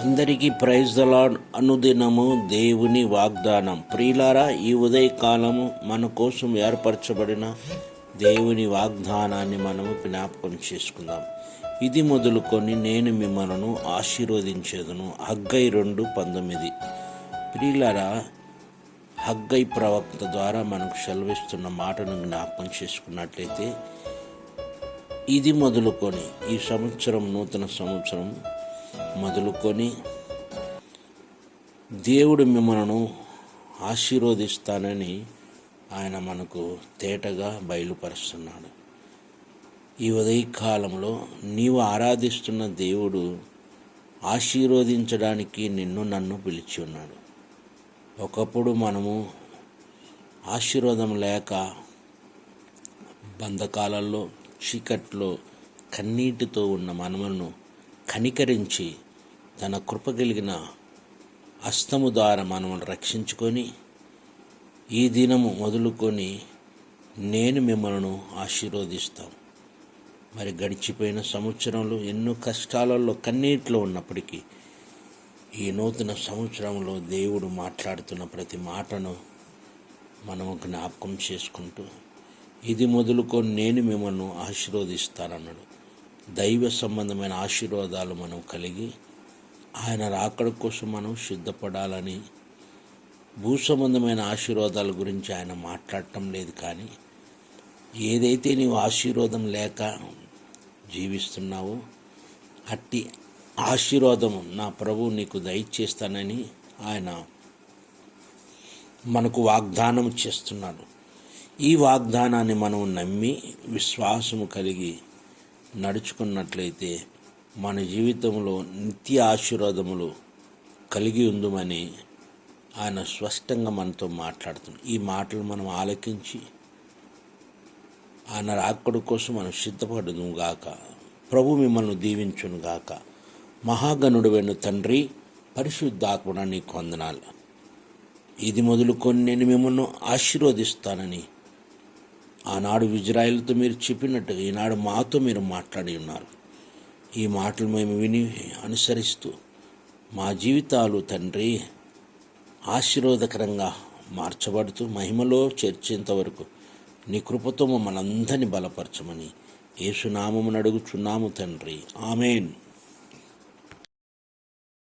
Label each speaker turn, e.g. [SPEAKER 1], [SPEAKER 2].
[SPEAKER 1] అందరికీ praise the lord. అనుదినము దేవుని వాగ్దానం. ప్రియులారా, ఈ ఉదయకాలము మన కోసం ఏర్పరచబడిన దేవుని వాగ్దానాన్ని మనము జ్ఞాపకం చేసుకుందాం. ఇది మొదలుకొని నేను మిమ్మలను ఆశీర్వదించేదను. హగ్గై 2:19. ప్రియులారా, హగ్గై ప్రవక్త ద్వారా మనకు సెలవిస్తున్న మాటను జ్ఞాపకం చేసుకున్నట్లయితే, ఇది మొదలుకొని ఈ సంవత్సరం, నూతన సంవత్సరం మొదలుకొని దేవుడు మిమ్మల్ని ఆశీర్వదిస్తానని ఆయన మనకు తేటగా బయలుపరుస్తున్నాడు. ఈ ఉదయకాలంలో నీవు ఆరాధిస్తున్న దేవుడు ఆశీర్వదించడానికి నన్ను పిలిచి ఉన్నాడు. ఒకప్పుడు మనము ఆశీర్వాదం లేక బంధకాలలో, చీకట్లో, కన్నీటితో ఉన్న మనములను కనికరించి తన కృప కలిగిన హస్తము ద్వారా మనల్ని రక్షించుకొని ఈ దినము మొదలుకొని నేను మిమ్మల్ని ఆశీర్వదిస్తాం. మరి గడిచిపోయిన సంవత్సరంలో ఎన్నో కష్టాలలో, కన్నీటిలో ఉన్నప్పటికీ ఈ నూతన సంవత్సరంలో దేవుడు మాట్లాడుతున్న ప్రతి మాటను మనము జ్ఞాపకం చేసుకుంటూ ఇది మొదలుకొని నేను మిమ్మల్ని ఆశీర్వదిస్తానన్నాడు. దైవ సంబంధమైన ఆశీర్వాదాలు మనం కలిగి ఆయన రాకడ కోసం మనం సిద్ధపడాలని, భూ సంబంధమైన ఆశీర్వాదాల గురించి ఆయన మాట్లాడటం లేదు. కానీ ఏదైతే నీవు ఆశీర్వాదం లేక జీవిస్తున్నావో అట్టి ఆశీర్వాదము నా ప్రభువు నీకు దయచేస్తానని ఆయన మనకు వాగ్దానం చేస్తున్నాడు. ఈ వాగ్దానాన్ని మనం నమ్మి విశ్వాసము కలిగి నడుచుకున్నట్లయితే మన జీవితంలో నిత్య ఆశీర్వాదములు కలిగి ఉందమని ఆయన స్పష్టంగా మనతో మాట్లాడుతున్నాడు. ఈ మాటలు మనం ఆలకించి ఆయన రాకడ కోసం మనం సిద్ధపడదుము గాక. ప్రభు మిమ్మల్ని దీవించును గాక. మహాగణుడైన తండ్రి, పరిశుద్ధాత్ముడా నీకు వందనాలు. ఇది మొదలుకొని నేను మిమ్మల్ని ఆశీర్వదిస్తానని ఆనాడు ఇజ్రాయేలుతో మీరు చెప్పినట్టు ఈనాడు మాతో మీరు మాట్లాడి ఉన్నారు. ఈ మాటలు మేము విని అనుసరిస్తూ మా జీవితాలు తండ్రి ఆశీర్వాదకరంగా మార్చబడుతూ మహిమలో చేర్చేంత వరకు నీ కృపతో మమ్మల్ని అందరినీ బలపరచమని యేసు నామమున అడుగుచున్నాము తండ్రి. ఆమేన్.